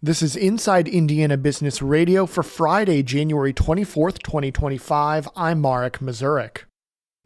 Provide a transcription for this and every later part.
This is Inside Indiana Business Radio for Friday, January 24th, 2025. I'm Marek Mazurek.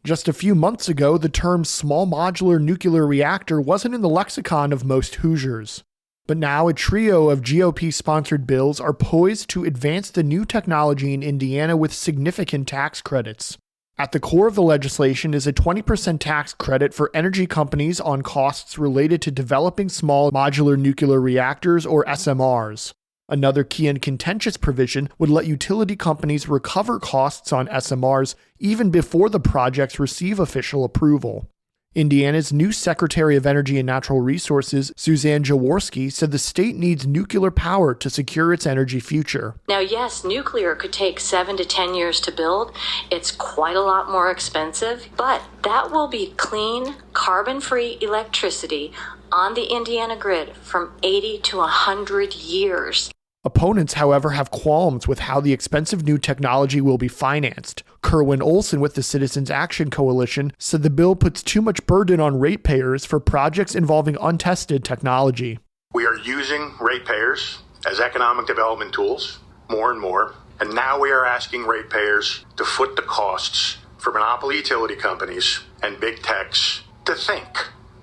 Just a few months ago, the term small modular nuclear reactor wasn't in the lexicon of most Hoosiers. But now a trio of GOP-sponsored bills are poised to advance the new technology in Indiana with significant tax credits. At the core of the legislation is a 20% tax credit for energy companies on costs related to developing small modular nuclear reactors, or SMRs. Another key and contentious provision would let utility companies recover costs on SMRs even before the projects receive official approval. Indiana's new Secretary of Energy and Natural Resources, Suzanne Jaworski, said the state needs nuclear power to secure its energy future. Now, yes, nuclear could take 7 to 10 years to build. It's quite a lot more expensive, but that will be clean, carbon-free electricity on the Indiana grid from 80 to 100 years. Opponents, however, have qualms with how the expensive new technology will be financed. Kerwin Olson with the Citizens Action Coalition said the bill puts too much burden on ratepayers for projects involving untested technology. We are using ratepayers as economic development tools more and more, and now we are asking ratepayers to foot the costs for monopoly utility companies and big techs to think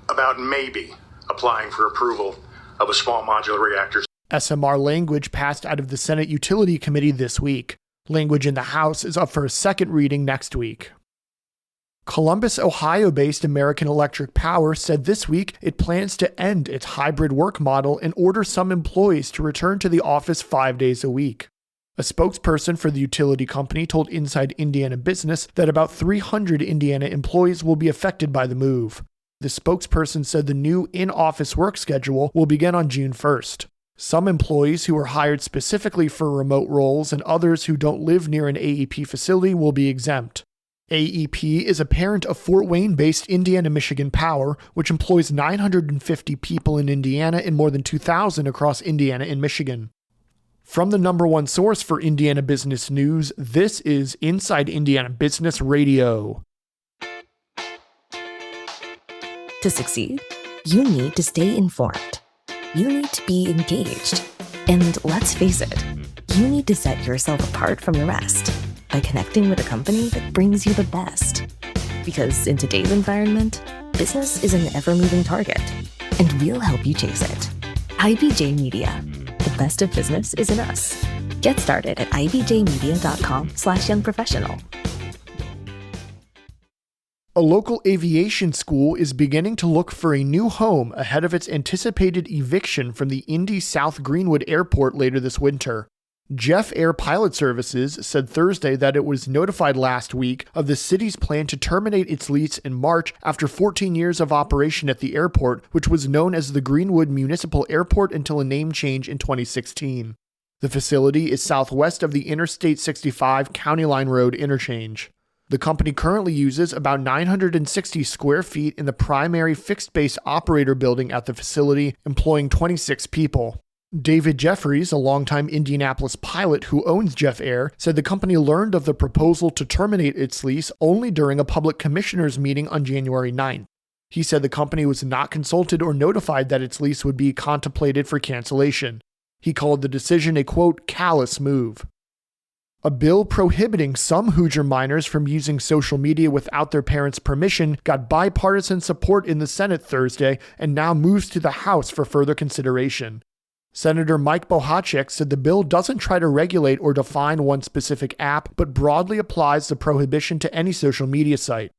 about maybe applying for approval of a small modular reactor. SMR language passed out of the Senate Utility Committee this week. Language in the House is up for a second reading next week. Columbus, Ohio-based American Electric Power said this week it plans to end its hybrid work model and order some employees to return to the office 5 days a week. A spokesperson for the utility company told Inside Indiana Business that about 300 Indiana employees will be affected by the move. The spokesperson said the new in-office work schedule will begin on June 1st. Some employees who are hired specifically for remote roles and others who don't live near an AEP facility will be exempt. AEP is a parent of Fort Wayne-based Indiana-Michigan Power, which employs 950 people in Indiana and more than 2,000 across Indiana and Michigan. From the number one source for Indiana business news, this is Inside Indiana Business Radio. To succeed, you need to stay informed. You need to be engaged. And let's face it, you need to set yourself apart from the rest by connecting with a company that brings you the best. Because in today's environment, business is an ever-moving target, and we'll help you chase it. IBJ Media. The best of business is in us. Get started at ibjmedia.com/youngprofessional. A local aviation school is beginning to look for a new home ahead of its anticipated eviction from the Indy South Greenwood Airport later this winter. Jeff Air Pilot Services said Thursday that it was notified last week of the city's plan to terminate its lease in March after 14 years of operation at the airport, which was known as the Greenwood Municipal Airport until a name change in 2016. The facility is southwest of the Interstate 65 County Line Road interchange. The company currently uses about 960 square feet in the primary fixed-base operator building at the facility, employing 26 people. David Jeffries, a longtime Indianapolis pilot who owns Jeff Air, said the company learned of the proposal to terminate its lease only during a public commissioners meeting on January 9th. He said the company was not consulted or notified that its lease would be contemplated for cancellation. He called the decision a, quote, callous move. A bill prohibiting some Hoosier minors from using social media without their parents' permission got bipartisan support in the Senate Thursday and now moves to the House for further consideration. Senator Mike Bohacek said the bill doesn't try to regulate or define one specific app, but broadly applies the prohibition to any social media site.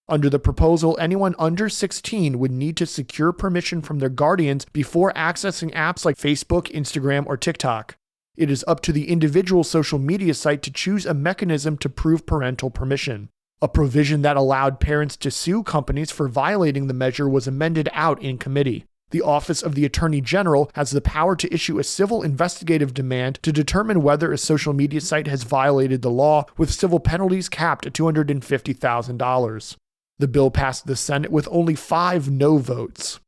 Under the proposal, anyone under 16 would need to secure permission from their guardians before accessing apps like Facebook, Instagram, or TikTok. It is up to the individual social media site to choose a mechanism to prove parental permission. A provision that allowed parents to sue companies for violating the measure was amended out in committee. The Office of the Attorney General has the power to issue a civil investigative demand to determine whether a social media site has violated the law, with civil penalties capped at $250,000. The bill passed the Senate with only 5 no votes.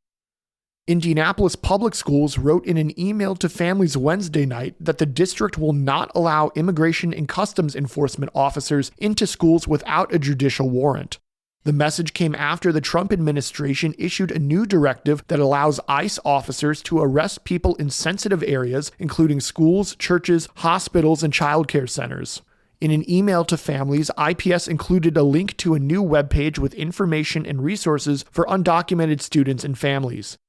Indianapolis Public Schools wrote in an email to families Wednesday night that the district will not allow immigration and customs enforcement officers into schools without a judicial warrant. The message came after the Trump administration issued a new directive that allows ICE officers to arrest people in sensitive areas, including schools, churches, hospitals, and childcare centers. In an email to families, IPS included a link to a new webpage with information and resources for undocumented students and families.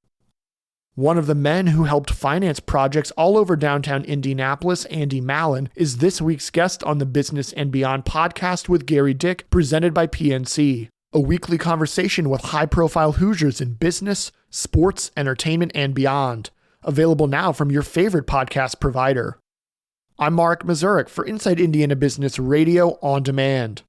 One of the men who helped finance projects all over downtown Indianapolis, Andy Mallon, is this week's guest on the Business and Beyond podcast with Gary Dick, presented by PNC. A weekly conversation with high-profile Hoosiers in business, sports, entertainment, and beyond. Available now from your favorite podcast provider. I'm Mark Mazurek for Inside Indiana Business Radio On Demand.